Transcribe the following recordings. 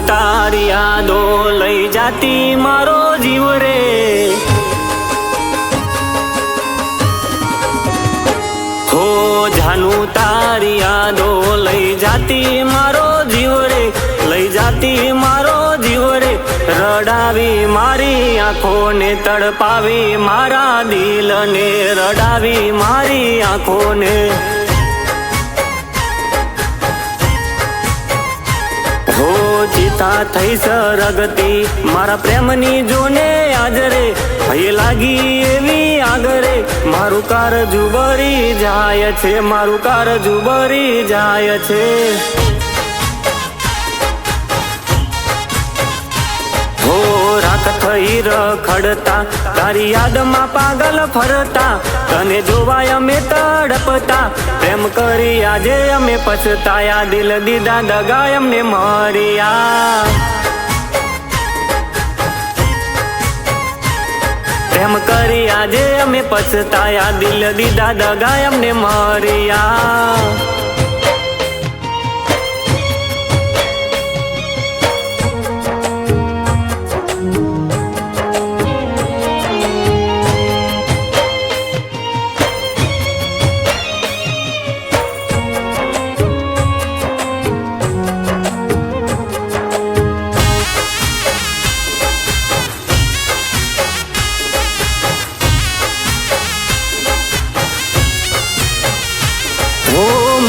તારી યાદો લઈ જાતી મારો જીવ રે, હો જાનું તારી યાદો લઈ જાતી મારો જીવ રે, લઈ જાતી મારો જીવ રે. રડાવી મારી આંખોને, તડપાવી મારા દિલને, રડાવી મારી આંખોને. હો ચિતા થઈ સરગતી મારા પ્રેમની જોને આજરે, ભય લાગી એવી આગરે. મારું કારજુ ભરી જાય છે, મારું કારજુ ભરી જાય છે. હો રાખ થઈ રખડતા તારી યાદમાં પાગલ ફરતા, તને જોવાય અમે તડપતા. પ્રેમ કરી આજે અમે પછતાયા, દિલ દીધા દગાય અમને મર્યા. પ્રેમ કરી આજે અમે પછતાયા, દિલ દીધા દગાય અમને મર્યા.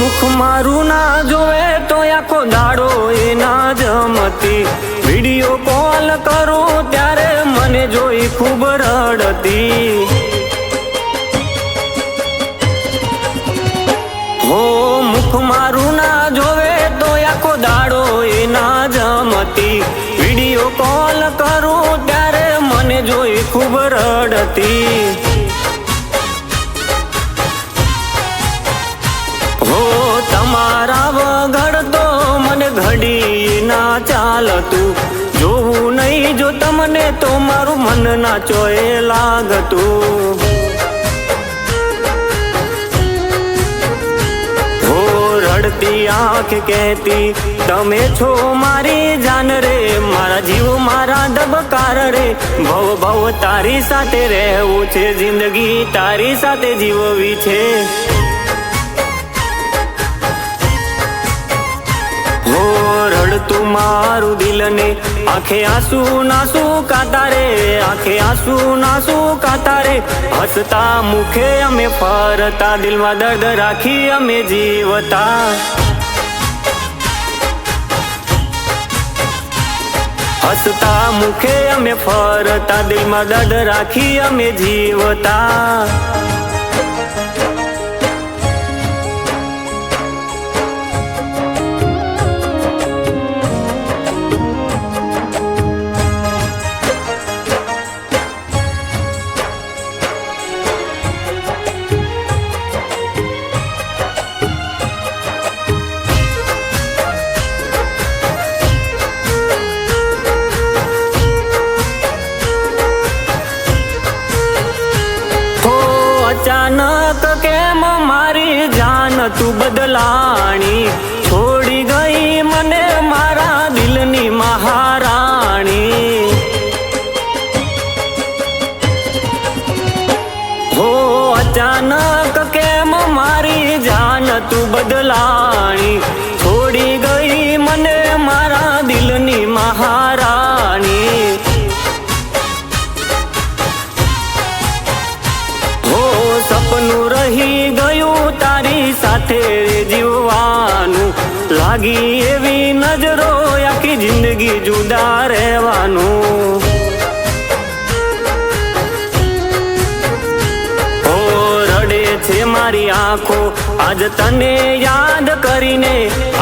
મુખ મારું ના જોવે તો આખો દાડો એ ના જમતી, વિડીયો કોલ કરું ત્યારે મને જોઈ ખૂબ રડતી. હો મુખ મારું ના જોવે તો આખો દાડો એ ના જમતી, વિડીયો કોલ કરું ત્યારે મને જોઈ ખૂબ રડતી. તમારા વગર તો મને ઘડી ના ચાલતું, જોવું નહીં જો તમને તો મારું મન ના ચોએ લાગતું. હો રડતી આંખ કહેતી તમે છો મારી જાન રે, મારા જીવ મારા દબકાર રે. ભવ ભવ તારી સાથે રહેવું છે, જિંદગી તારી સાથે જીવવી છે. રડતું મારું દિલને આંખે આંસુ નાસુ કાતા રે, આંખે આંસુ નાસુ કાતા રે. હસતા મુખે અમે ફરતા, દિલમાં દર્દ રાખી અમે જીવતા. હસતા મુખે અમે ફરતા, દિલમાં દર્દ રાખી અમે જીવતા. અચાનક કેમ મારી જાન તું બદલાણી, છોડી ગઈ મને મારા દિલની મહારાણી. હો અચાનક કેમ મારી જાન તું બદલાણી, છોડી ગઈ મને મારા દિલની મહારાણી. સપનું રહી ગયું તારી સાથે જીવવાનું, લાગી એવી નજરો આખી જિંદગી જુદા રહેવાનું. હો રડે છે મારી મારી આંખો આજ તને યાદ કરીને,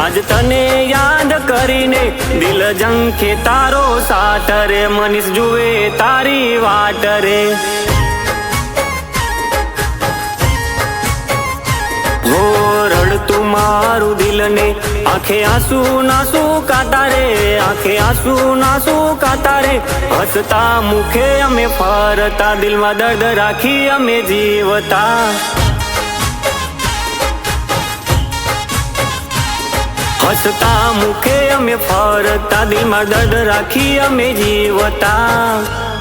આજ તને યાદ કરીને દિલ ઝંખે તારો સાથ રે, મનીષ જુએ તારી વાટ રે. હો રડતું મારું દિલ ને આંખે આંસુ નાસુ કાતા રે, આંખે આંસુ નાસુ કાતા રે. હસતા મુખે અમે ફરતા, દિલમાં દર્દ રાખી અમે જીવતા. હસતા મુખે અમે ફરતા, દિલમાં દર્દ રાખી અમે જીવતા.